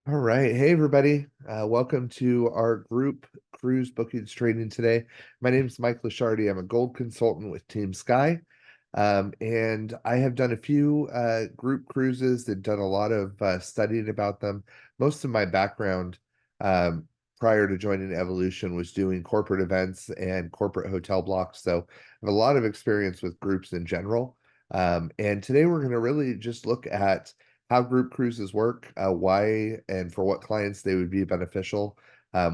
All right. Hey, everybody. Welcome to our group cruise bookings training today. My name is Mike La Charite. I'm a gold consultant with Team Sky. And I have done a few group cruises and done a lot of studying about them. Most of my background prior to joining Evolution was doing corporate events and corporate hotel blocks. So I have a lot of experience with groups in general. And today we're going to really just look at how group cruises work, why and for what clients they would be beneficial,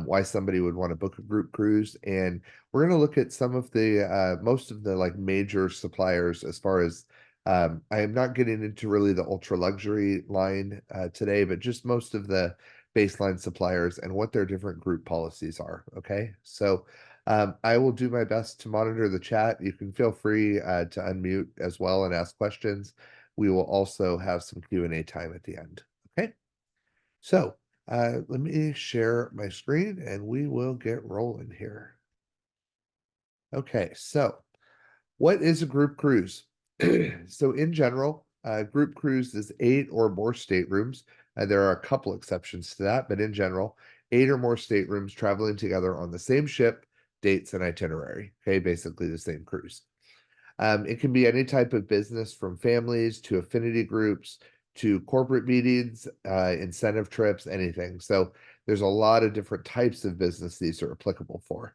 why somebody would want to book a group cruise, and we're going to look at some of the most of the like major suppliers as far as I am not getting into really the ultra luxury line today, but just most of the baseline suppliers and what their different group policies are. Okay, so I will do my best to monitor the chat. You can feel free to unmute as well and ask questions. We will also have some Q&A time at the end. Okay, so let me share my screen and we will get rolling here. Okay, so what is a group cruise? So in general, a group cruise is 8 or more staterooms. There are a couple exceptions to that, but in general, 8 or more staterooms traveling together on the same ship, dates, and itinerary. Okay, basically the same cruise. It can be any type of business from families to affinity groups to corporate meetings, incentive trips, anything. So there's a lot of different types of business these are applicable for.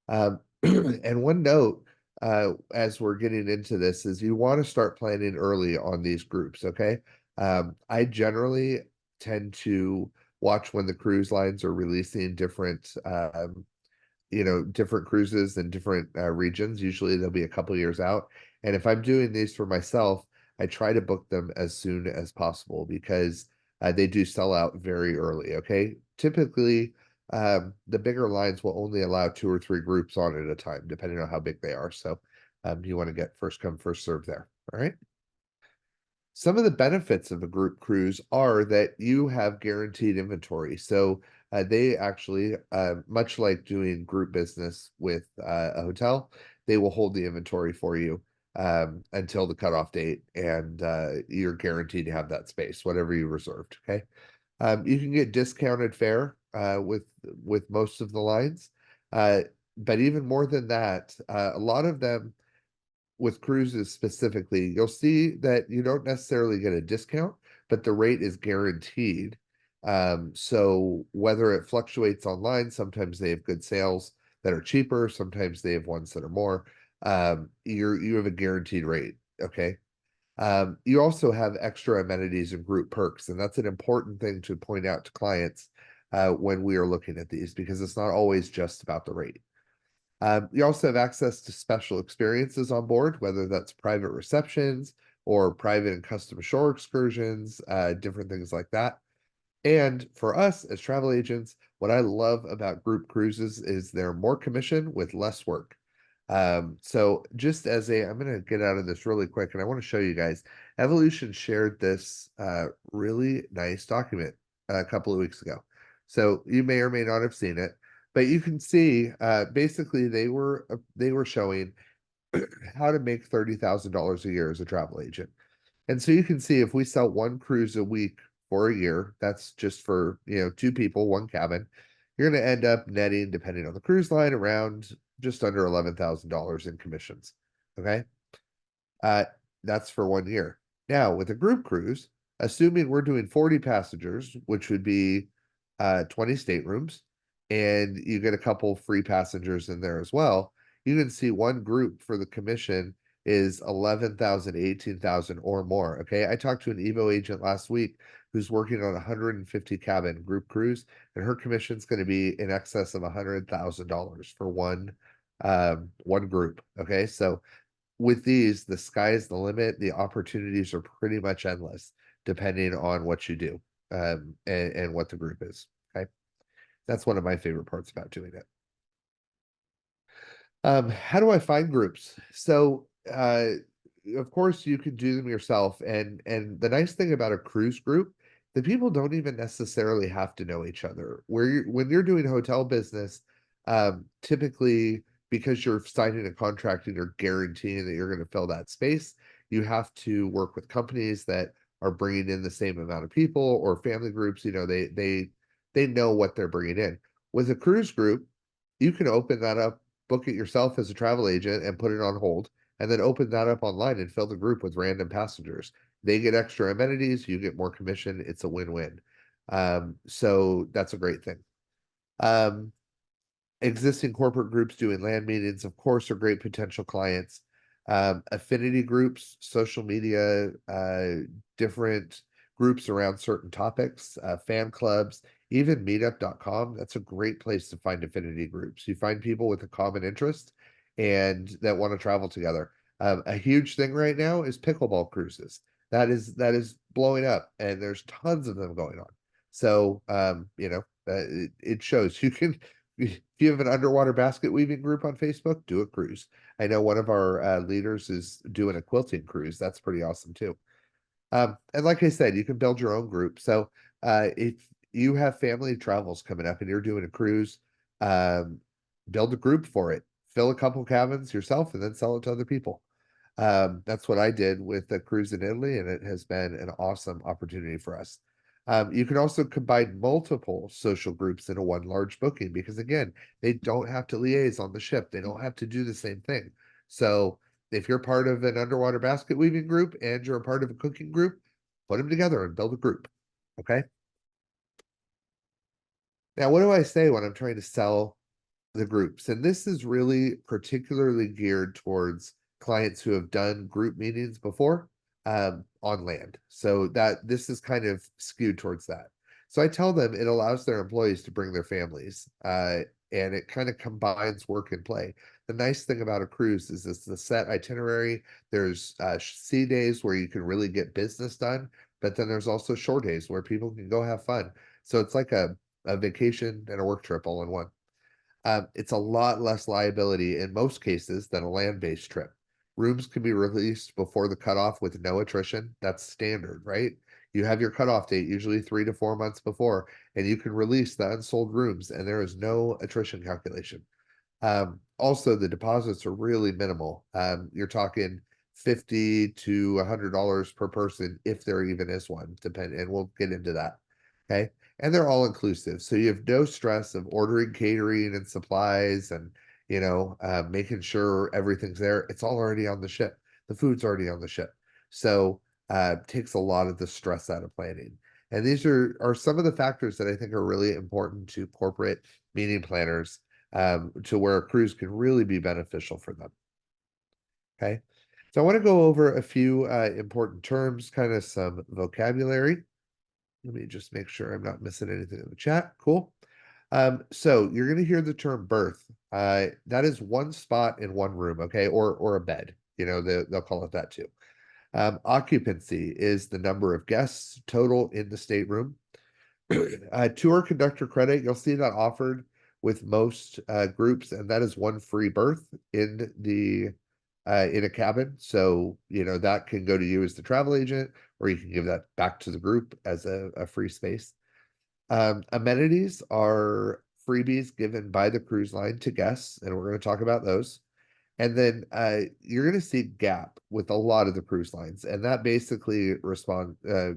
And one note as we're getting into this is you want to start planning early on these groups, okay? I generally tend to watch when the cruise lines are releasing different different cruises in different regions. Usually they'll be a couple years out. And if I'm doing these for myself, I try to book them as soon as possible because they do sell out very early. Okay. Typically, the bigger lines will only allow 2 or 3 groups on at a time, depending on how big they are. So you want to get first come, first serve there. All right. Some of the benefits of a group cruise are that you have guaranteed inventory. So they actually, much like doing group business with a hotel, they will hold the inventory for you until the cutoff date, and you're guaranteed to have that space, whatever you reserved. Okay, you can get discounted fare with most of the lines, but even more than that, a lot of them with cruises specifically, you'll see that you don't necessarily get a discount, but the rate is guaranteed. So whether it fluctuates online, sometimes they have good sales that are cheaper, sometimes they have ones that are more. You have a guaranteed rate. Okay. You also have extra amenities and group perks, and that's an important thing to point out to clients when we are looking at these because it's not always just about the rate. You also have access to special experiences on board, whether that's private receptions or private and custom shore excursions, different things like that. And for us as travel agents, what I love about group cruises is they're more commission with less work. So just as I'm going to get out of this really quick and I want to show you guys, Evolution shared this really nice document a couple of weeks ago. So you may or may not have seen it, but you can see basically they were showing how to make $30,000 a year as a travel agent. And so you can see if we sell 1 cruise a week for a year, that's just for, 2 people, 1 cabin, you're going to end up netting, depending on the cruise line, around just under $11,000 in commissions. Okay. Uh, that's for 1 year. Now, with a group cruise, assuming we're doing 40 passengers, which would be 20 staterooms, and you get a couple free passengers in there as well, you can see one group for the commission is 11,000, 18,000 or more. Okay. I talked to an Evo agent last week who's working on a 150 cabin group cruise, and her commission is going to be in excess of $100,000 for one group. Okay. So with these, the sky is the limit. The opportunities are pretty much endless, depending on what you do and what the group is. Okay. That's one of my favorite parts about doing it. How do I find groups? So, of course, you can do them yourself, and the nice thing about a cruise group, the people don't even necessarily have to know each other. When you're doing hotel business, typically because you're signing a contract and you're guaranteeing that you're going to fill that space, you have to work with companies that are bringing in the same amount of people, or family groups, they know what they're bringing in. With a cruise group, you can open that up, book it yourself as a travel agent and put it on hold, and then open that up online and fill the group with random passengers. They get extra amenities, you get more commission. It's a win-win. So that's a great thing. Um, Existing corporate groups doing land meetings, of course, are great potential clients. Affinity groups, social media, different groups around certain topics, fan clubs, even meetup.com. That's a great place to find affinity groups. You find people with a common interest and that want to travel together. A huge thing right now is pickleball cruises. That is blowing up, and there's tons of them going on. So it shows you can. If you have an underwater basket weaving group on Facebook, do a cruise. I know one of our leaders is doing a quilting cruise. That's pretty awesome too. And like I said, you can build your own group. So if you have family travels coming up and you're doing a cruise, um, build a group for it. Fill a couple cabins yourself and then sell it to other people. That's what I did with the cruise in Italy, and it has been an awesome opportunity for us. You can also combine multiple social groups into one large booking because, again, they don't have to liaise on the ship. They don't have to do the same thing. So if you're part of an underwater basket weaving group and you're a part of a cooking group, put them together and build a group. Okay. Now, what do I say when I'm trying to sell the groups? And this is really particularly geared towards clients who have done group meetings before on land. So that this is kind of skewed towards that. So I tell them it allows their employees to bring their families, and it kind of combines work and play. The nice thing about a cruise is it's the set itinerary. There's sea days where you can really get business done, but then there's also shore days where people can go have fun. So it's like a vacation and a work trip all in one. It's a lot less liability in most cases than a land-based trip. Rooms can be released before the cutoff with no attrition. That's standard, right? You have your cutoff date, usually 3 to 4 months before, and you can release the unsold rooms, and there is no attrition calculation. Also, the deposits are really minimal. You're talking 50 to $100 per person if there even is one, and we'll get into that. Okay. And they're all inclusive. So you have no stress of ordering catering and supplies and, making sure everything's there. It's all already on the ship. The food's already on the ship. So takes a lot of the stress out of planning. And these are some of the factors that I think are really important to corporate meeting planners, to where a cruise can really be beneficial for them. Okay. So I want to go over a few important terms, kind of some vocabulary. Let me just make sure I'm not missing anything in the chat. Cool. So you're going to hear the term berth. That is one spot in one room, okay, or a bed. They'll call it that too. Occupancy is the number of guests total in the stateroom. Tour conductor credit, you'll see that offered with most groups, and that is one free berth in a cabin. So that can go to you as the travel agent, or you can give that back to the group as a free space. Amenities are freebies given by the cruise line to guests, and we're going to talk about those. And then you're going to see gap with a lot of the cruise lines, and that basically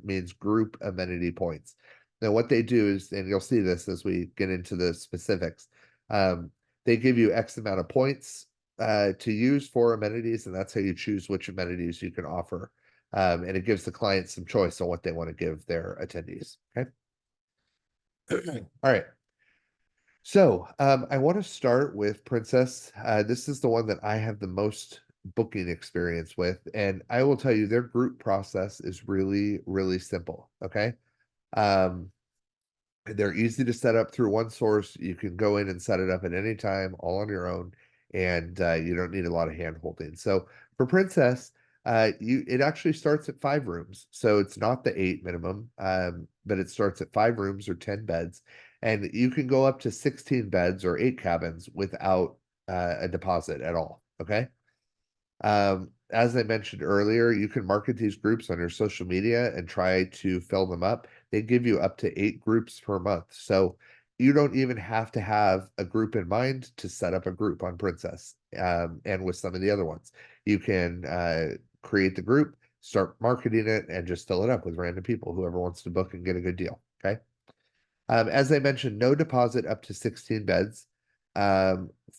means group amenity points. Now, what they do is, and you'll see this as we get into the specifics, they give you X amount of points to use for amenities, and that's how you choose which amenities you can offer. And it gives the client some choice on what they want to give their attendees. Okay. All right. So I want to start with Princess. This is the one that I have the most booking experience with, and I will tell you their group process is really, really simple. Okay. Um, they're easy to set up through one source. You can go in and set it up at any time, all on your own, and you don't need a lot of hand holding. So for Princess, it actually starts at 5 rooms, so it's not the 8 minimum, but it starts at 5 rooms or 10 beds, and you can go up to 16 beds or 8 cabins without a deposit at all. Okay. As I mentioned earlier, you can market these groups on your social media and try to fill them up. They give you up to 8 groups per month. So you don't even have to have a group in mind to set up a group on Princess, and with some of the other ones. You can create the group, start marketing it and just fill it up with random people, whoever wants to book and get a good deal. Okay. As I mentioned, no deposit up to 16 beds.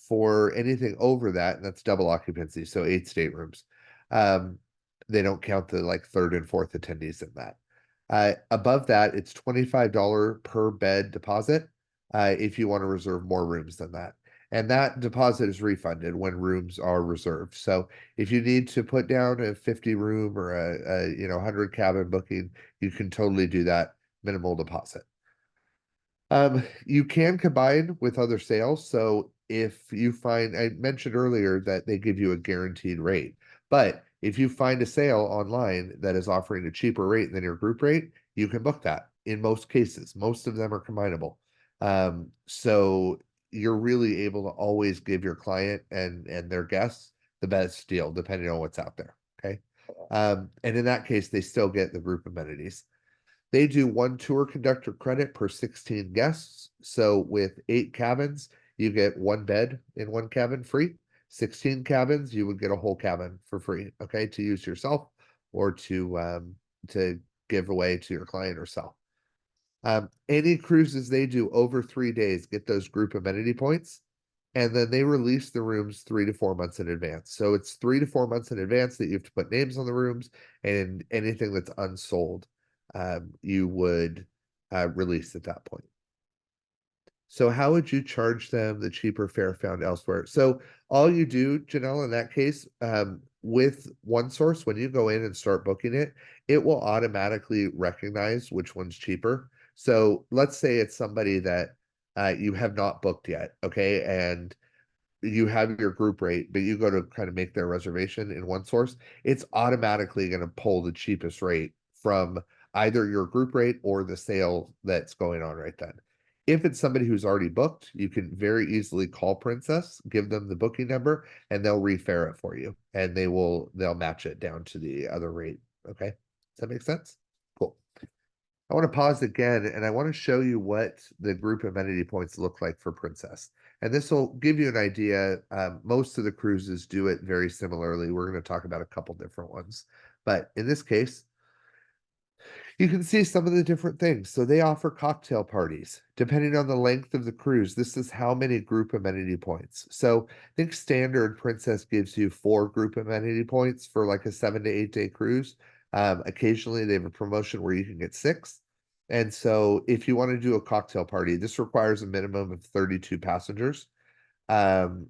For anything over that, and that's double occupancy, so 8 staterooms. Um, they don't count the like third and fourth attendees in that. Above that, it's $25 per bed deposit if you want to reserve more rooms than that. And that deposit is refunded when rooms are reserved. So if you need to put down a 50 room or a 100 cabin booking, you can totally do that minimal deposit. You can combine with other sales. So if you find, I mentioned earlier that they give you a guaranteed rate, but if you find a sale online that is offering a cheaper rate than your group rate, you can book that in most cases. Most of them are combinable. So you're really able to always give your client and their guests the best deal, depending on what's out there. Okay. And in that case, they still get the group amenities. They do one tour conductor credit per 16 guests. So with 8 cabins, you get one bed in one cabin free. 16 cabins, you would get a whole cabin for free, okay, to use yourself or to give away to your client or sell. Any cruises they do over 3 days get those group amenity points, and then they release the rooms 3 to 4 months in advance. So it's 3 to 4 months in advance that you have to put names on the rooms, and anything that's unsold, you would release at that point. So how would you charge them the cheaper fare found elsewhere? So all you do, Janelle, in that case, with OneSource, when you go in and start booking it, it will automatically recognize which one's cheaper. So let's say it's somebody that you have not booked yet, okay? And you have your group rate, but you go to kind of make their reservation in OneSource, it's automatically going to pull the cheapest rate from either your group rate or the sale that's going on right then. If it's somebody who's already booked, you can very easily call Princess, give them the booking number, and they'll refare it for you, and they'll match it down to the other rate. Okay, does that make sense? Cool. I want to pause again and I want to show you what the group amenity points look like for Princess. And this will give you an idea. Most of the cruises do it very similarly. We're going to talk about a couple different ones. But in this case, you can see some of the different things. So they offer cocktail parties. Depending on the length of the cruise, this is how many group amenity points. So I think standard Princess gives you 4 group amenity points for like a 7 to 8 day cruise. Occasionally they have a promotion where you can get 6. And so if you want to do a cocktail party, this requires a minimum of 32 passengers. And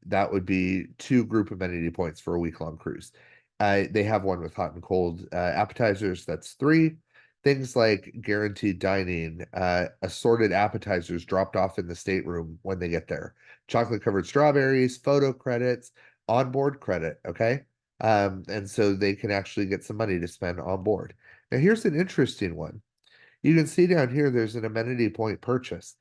that would be 2 group amenity points for a week-long cruise. They have one with hot and cold appetizers, that's 3. Things like guaranteed dining, assorted appetizers dropped off in the stateroom when they get there, chocolate covered strawberries, photo credits, onboard credit, okay? And so they can actually get some money to spend on board. Now, here's an interesting one. You can see down here, there's an amenity point purchase.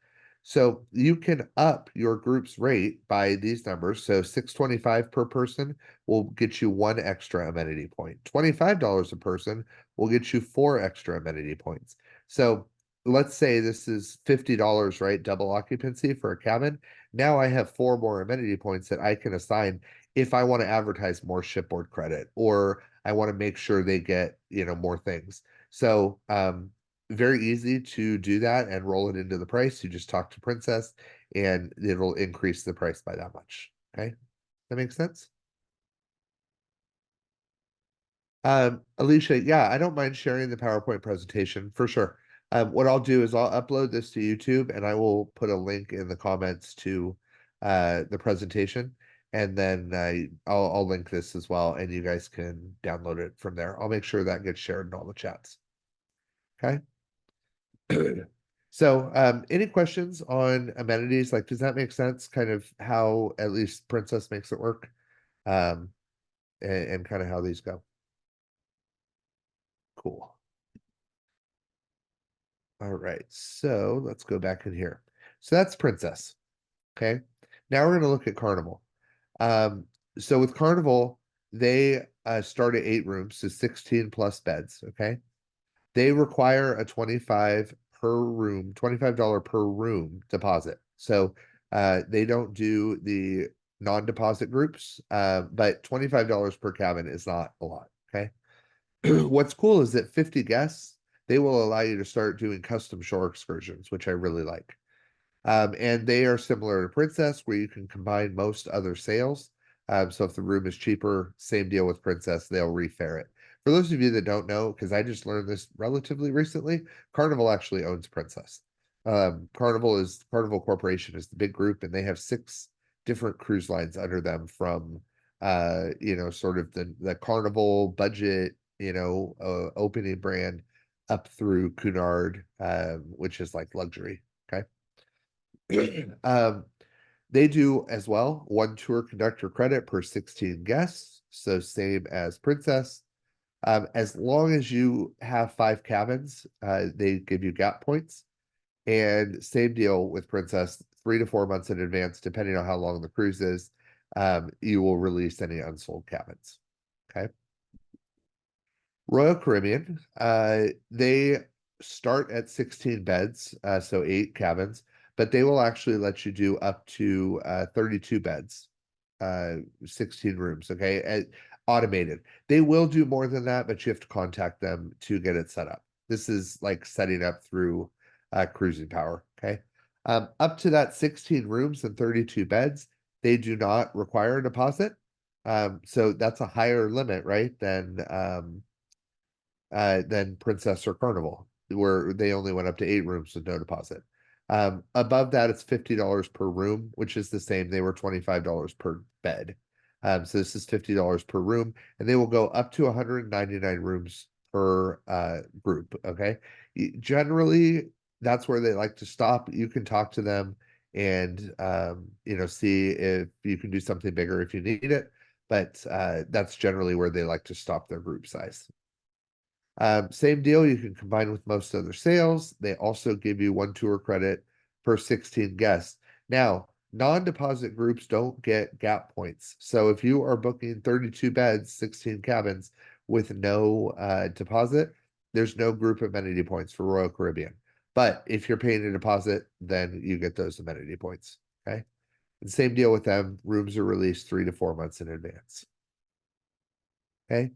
So you can up your group's rate by these numbers. So $6.25 per person will get you 1 extra amenity point. $25 a person will get you 4 extra amenity points. So let's say this is $50, right? Double occupancy for a cabin. Now I have 4 more amenity points that I can assign if I want to advertise more shipboard credit, or I want to make sure they get, more things. So very easy to do that and roll it into the price. You just talk to Princess and it'll increase the price by that much. Okay. That makes sense? Alicia, yeah, I don't mind sharing the PowerPoint presentation for sure. What I'll do is I'll upload this to YouTube and I will put a link in the comments to the presentation. And then I'll link this as well, and you guys can download it from there. I'll make sure that gets shared in all the chats. Okay. So, any questions on amenities? Like, does that make sense? Kind of how at least Princess makes it work, um, and kind of how these go. Cool. All right, so let's go back in here. So that's Princess. Okay. Now we're going to look at Carnival. So with Carnival, they start at 8 rooms, so 16 plus beds. Okay. They require a $25 per room deposit. So they don't do the non-deposit groups, but $25 per cabin is not a lot. Okay. What's cool is that 50 guests, they will allow you to start doing custom shore excursions, which I really like. And they are similar to Princess, where you can combine most other sales. So if the room is cheaper, same deal with Princess, they'll refare it. For those of you that don't know, because I just learned this relatively recently, Carnival actually owns Princess. Carnival Corporation is the big group, and they have 6 different cruise lines under them from sort of the Carnival budget, opening brand up through Cunard, which is like luxury. Okay. Um, they do as well 1 tour conductor credit per 16 guests, so same as Princess. As long as you have 5 cabins, they give you gap points. And same deal with Princess, 3 to 4 months in advance, depending on how long the cruise is, you will release any unsold cabins. Okay. Royal Caribbean, they start at 16 beds, so 8 cabins, but they will actually let you do up to 32 beds, 16 rooms, okay? Automated. They will do more than that, but you have to contact them to get it set up. This is like setting up through Cruising Power, okay? Up to that 16 rooms and 32 beds, they do not require a deposit. So that's a higher limit, right, than Princess or Carnival, where they only went up to 8 rooms with no deposit. Above that, it's $50 per room, which is the same. They were $25 per bed. So this is $50 per room, and they will go up to 199 rooms per group. Okay. Generally, that's where they like to stop. You can talk to them and see if you can do something bigger if you need it. But that's generally where they like to stop their group size. Same deal, you can combine with most other sales. They also give you 1 tour credit per 16 guests. Now, non-deposit groups don't get gap points. So if you are booking 32 beds, 16 cabins with no deposit, there's no group amenity points for Royal Caribbean. But if you're paying a deposit, then you get those amenity points. Okay. And same deal with them. Rooms are released 3 to 4 months in advance. Okay.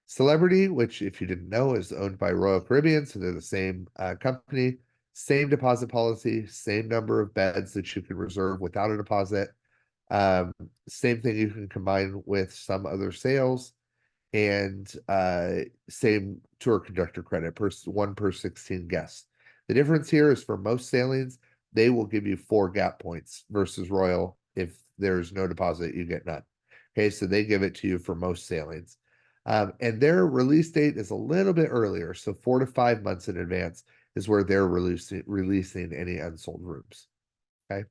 Celebrity, which if you didn't know, is owned by Royal Caribbean, so they're the same company, same deposit policy, same number of beds that you can reserve without a deposit. Same thing you can combine with some other sales, and same tour conductor credit per 1 per 16 guests. The difference here is for most sailings, they will give you 4 gap points versus Royal. If there's no deposit, you get none. Okay, so they give it to you for most sailings. And their release date is a little bit earlier, so 4 to 5 months in advance is where they're releasing any unsold rooms. Okay.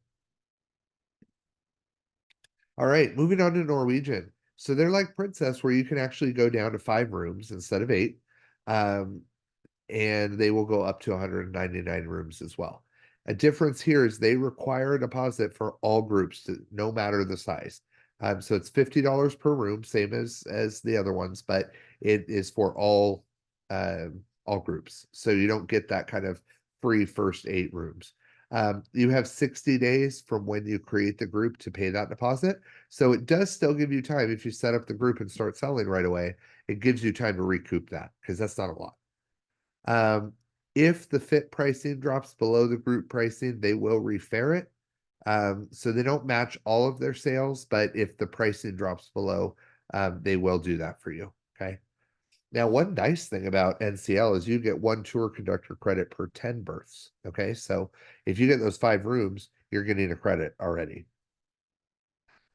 All right, moving on to Norwegian. So they're like Princess, where you can actually go down to 5 rooms instead of 8. Um, and they will go up to 199 rooms as well. A difference here is they require a deposit for all groups, no matter the size. So it's $50 per room, same as the other ones, but it is for all groups. So you don't get that kind of free first 8 rooms. You have 60 days from when you create the group to pay that deposit. So it does still give you time if you set up the group and start selling right away. It gives you time to recoup that because that's not a lot. If the fit pricing drops below the group pricing, they will refare it. So they don't match all of their sales, but if the pricing drops below, they will do that for you. Okay. Now, one nice thing about NCL is you get 1 tour conductor credit per 10 berths. Okay. So if you get those 5 rooms, you're getting a credit already.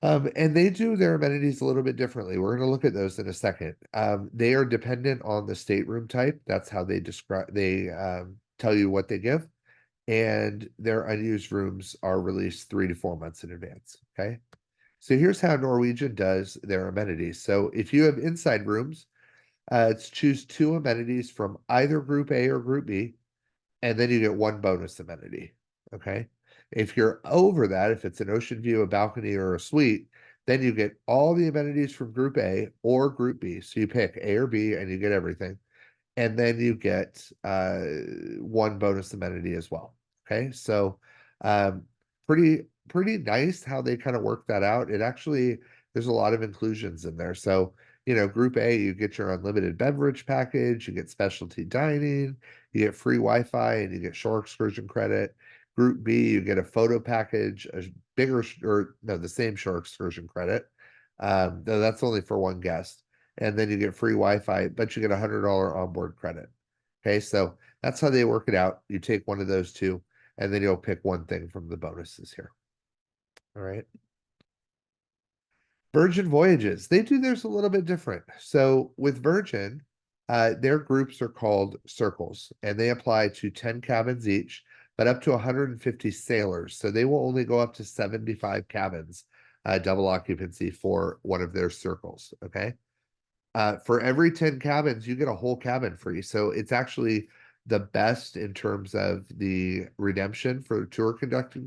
And they do their amenities a little bit differently. We're going to look at those in a second. They are dependent on the stateroom type. That's how they tell you what they give. And their unused rooms are released 3 to 4 months in advance. Okay. So here's how Norwegian does their amenities. So if you have inside rooms, it's choose 2 amenities from either group A or group B, and then you get 1 bonus amenity. Okay. If you're over that, if it's an ocean view, a balcony, or a suite, then you get all the amenities from group A or group B. So you pick A or B and you get everything. And then you get 1 bonus amenity as well. Okay. So pretty nice how they kind of work that out. It actually, there's a lot of inclusions in there. So Group A, you get your unlimited beverage package, you get specialty dining, you get free Wi-Fi, and you get shore excursion credit. Group B, you get a photo package, a bigger, or no, the same shore excursion credit. Though that's only for one guest. And then you get free Wi-Fi, but you get $100 onboard credit. Okay, so that's how they work it out. You take one of those two, and then you'll pick one thing from the bonuses here. All right. Virgin Voyages, they do theirs a little bit different. So with Virgin, their groups are called circles, and they apply to 10 cabins each, but up to 150 sailors. So they will only go up to 75 cabins, double occupancy for one of their circles. Okay. For every 10 cabins, you get a whole cabin free. So it's actually the best in terms of the redemption for tour conductor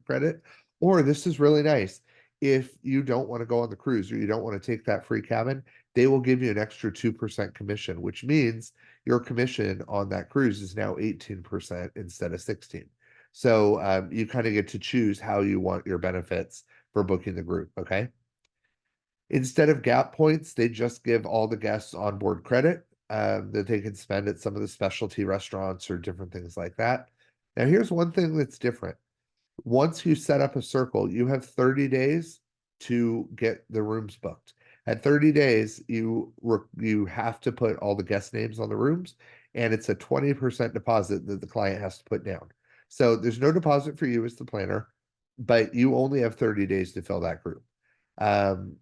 credit. Or this is really nice. If you don't want to go on the cruise or you don't want to take that free cabin, they will give you an extra 2% commission, which means your commission on that cruise is now 18% instead of 16. So you kind of get to choose how you want your benefits for booking the group. Okay. Instead of gap points, they just give all the guests onboard credit that they can spend at some of the specialty restaurants or different things like that. Now, here's one thing that's different. Once you set up a circle, you have 30 days to get the rooms booked. At 30 days, you have to put all the guest names on the rooms, and it's a 20% deposit that the client has to put down. So there's no deposit for you as the planner, but you only have 30 days to fill that group. Um,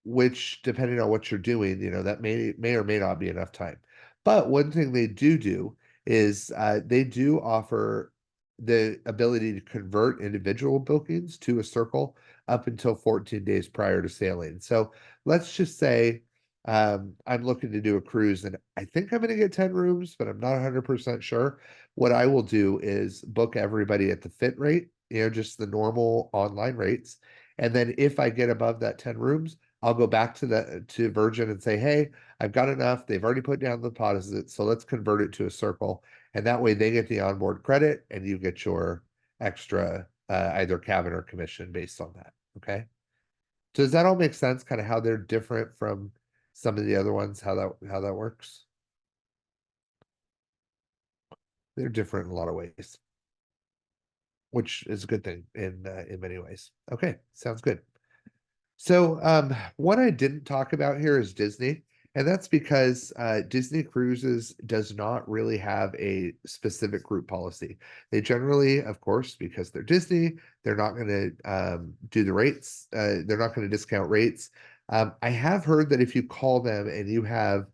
which depending on what you're doing, that may or may not be enough time. But one thing they do is they do offer the ability to convert individual bookings to a circle up until 14 days prior to sailing. So let's just say I'm looking to do a cruise and I think I'm going to get 10 rooms, but I'm not 100% sure. What I will do is book everybody at the fit rate, just the normal online rates. And then if I get above that 10 rooms, I'll go back to Virgin and say, hey, I've got enough. They've already put down the deposit, so let's convert it to a circle. And that way they get the onboard credit and you get your extra either cabin or commission based on that. Okay. Does that all make sense? Kind of how they're different from some of the other ones, how that works? They're different in a lot of ways, which is a good thing in many ways. Okay, sounds good. So, what I didn't talk about here is Disney, and that's because Disney Cruises does not really have a specific group policy. They generally, of course, because they're Disney, they're not going to do the rates. They're not going to discount rates. I have heard that if you call them and you have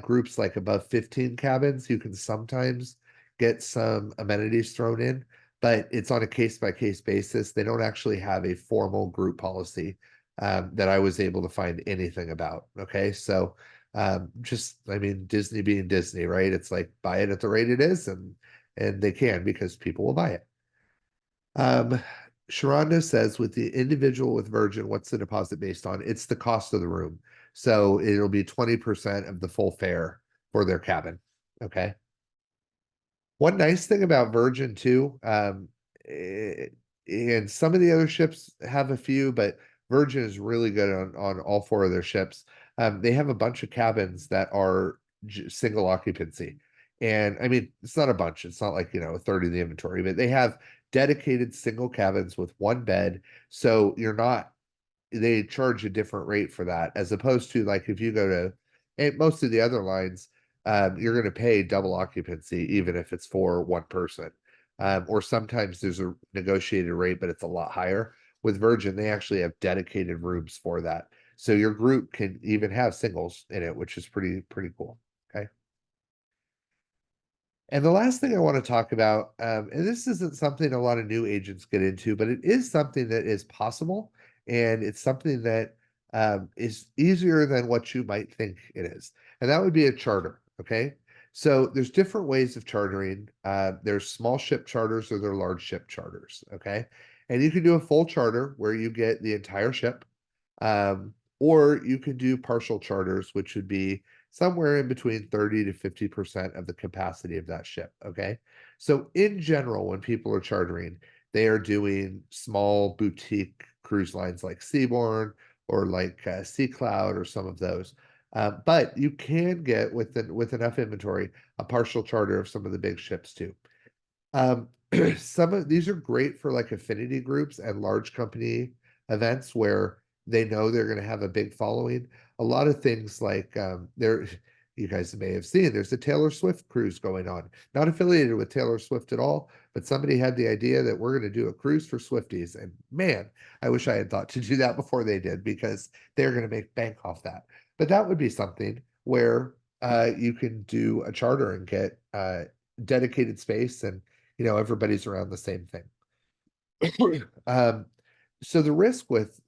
groups like above 15 cabins, you can sometimes get some amenities thrown in, but it's on a case-by-case basis. They don't actually have a formal group policy that I was able to find anything about. Okay. So Disney being Disney, right? It's like buy it at the rate it is, and they can because people will buy it. Sharonda says with the individual with Virgin, what's the deposit based on? It's the cost of the room. So it'll be 20% of the full fare for their cabin. Okay. One nice thing about Virgin too, and some of the other ships have a few, but Virgin is really good on all four of their ships. They have a bunch of cabins that are single occupancy. And I mean, it's not a bunch. It's not like, a third of the inventory, but they have dedicated single cabins with one bed. So they charge a different rate for that, as opposed to like if you go to most of the other lines, you're going to pay double occupancy, even if it's for one person. Or sometimes there's a negotiated rate, but it's a lot higher. With Virgin, they actually have dedicated rooms for that. So your group can even have singles in it, which is pretty cool. Okay. And the last thing I want to talk about, and this isn't something a lot of new agents get into, but it is something that is possible, and it's something that is easier than what you might think it is. And that would be a charter. Okay. So there's different ways of chartering. There's small ship charters or there are large ship charters. Okay. And you can do a full charter where you get the entire ship. Or you can do partial charters, which would be somewhere in between 30 to 50% of the capacity of that ship. Okay. So in general, when people are chartering, they are doing small boutique cruise lines like Seabourn or like Sea Cloud or some of those. But you can get with enough inventory a partial charter of some of the big ships too. Um, some of these are great for like affinity groups and large company events where they know they're going to have a big following. A lot of things like there, you guys may have seen, there's a Taylor Swift cruise going on, not affiliated with Taylor Swift at all, but somebody had the idea that we're going to do a cruise for Swifties. And man, I wish I had thought to do that before they did because they're going to make bank off that. But that would be something where you can do a charter and get dedicated space and everybody's around the same thing. um, so the risk with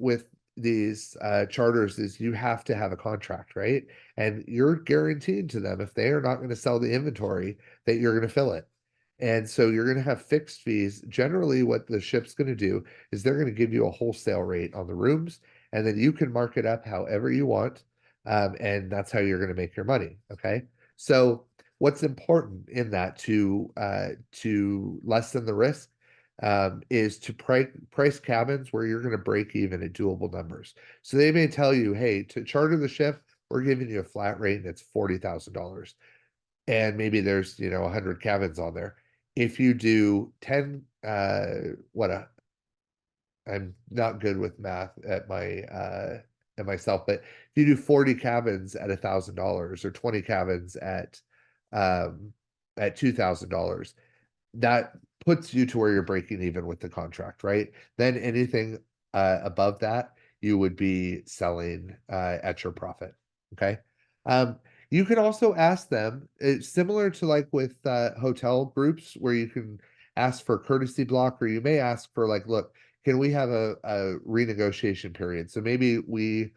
these charters is you have to have a contract, right? And you're guaranteed to them if they are not going to sell the inventory that you're going to fill it. And so you're going to have fixed fees. Generally, what the ship's going to do is they're going to give you a wholesale rate on the rooms, and then you can mark it up however you want. And that's how you're going to make your money. Okay. So what's important in that to lessen the risk is to price cabins where you're going to break even at doable numbers. So they may tell you, hey, to charter the ship, we're giving you a flat rate and it's $40,000. And maybe there's, 100 cabins on there. If you do 10, I'm not good with math at myself, but if you do 40 cabins at $1,000 or 20 cabins um at $2,000, that puts you to where you're breaking even with the contract, right? Then anything above that, you would be selling at your profit. Okay. Um, you can also ask them, it's similar to like with hotel groups where you can ask for a courtesy block, or you may ask for like, look, can we have a renegotiation period? So maybe we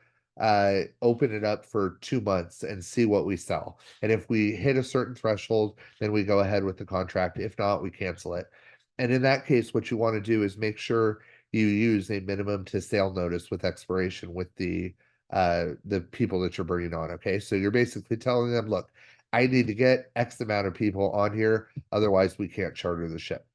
open it up for 2 months and see what we sell. And if we hit a certain threshold, then we go ahead with the contract. If not, we cancel it. And in that case, what you want to do is make sure you use a minimum to sale notice with expiration with the people that you're bringing on. Okay, so you're basically telling them, look, I need to get X amount of people on here, otherwise we can't charter the ship.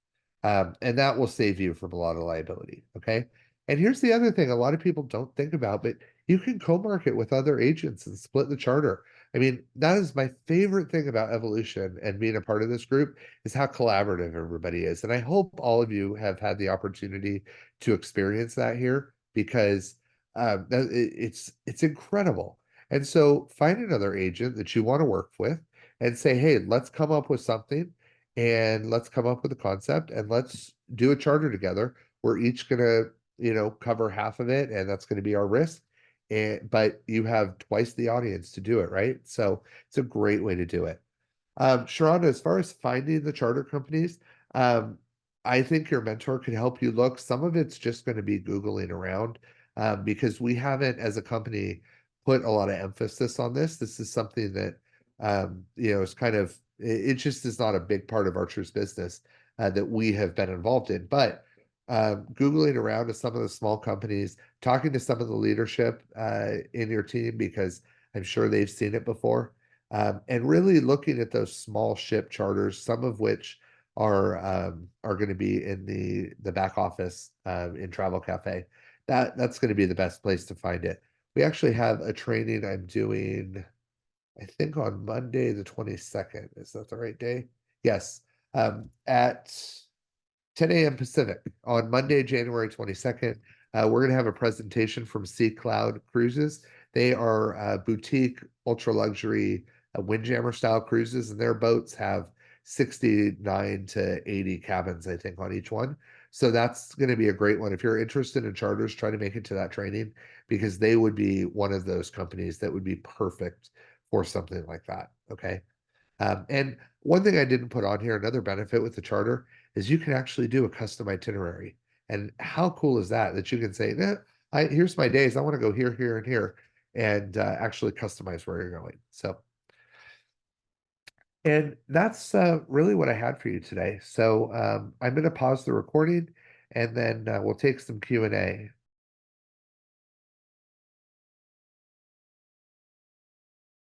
And that will save you from a lot of liability. Okay. And here's the other thing a lot of people don't think about, but you can co-market with other agents and split the charter. I mean, that is my favorite thing about Evolution and being a part of this group is how collaborative everybody is. And I hope all of you have had the opportunity to experience that here because it's incredible. And so find another agent that you want to work with and say, hey, let's come up with something and let's come up with a concept and let's do a charter together. We're each gonna, cover half of it, and that's gonna be our risk. But you have twice the audience to do it, right? So it's a great way to do it. Sharonda, as far as finding the charter companies, um, I think your mentor could help you look. Some of it's just going to be Googling around because we haven't, as a company, put a lot of emphasis on this. This is something that, is kind of, it just is not a big part of Archer's business that we have been involved in. But Googling around to some of the small companies, talking to some of the leadership in your team, because I'm sure they've seen it before and really looking at those small ship charters, some of which are going to be in the back office in Travel Cafe. That's going to be the best place to find it. We actually have a training I'm doing, I think on Monday the 22nd. Is that the right day? Yes. At 10 a.m. Pacific on Monday, January 22nd. We're going to have a presentation from Sea Cloud Cruises. They are boutique, ultra luxury Windjammer style cruises, and their boats have 69 to 80 cabins, I think, on each one. So that's going to be a great one. If you're interested in charters, try to make it to that training because they would be one of those companies that would be perfect for something like that. Okay. And one thing I didn't put on here, another benefit with the charter is you can actually do a custom itinerary. And how cool is that? That you can say, here's my days. I want to go here, here, and here, and actually customize where you're going. So, and that's really what I had for you today. So I'm going to pause the recording, and then we'll take some Q&A.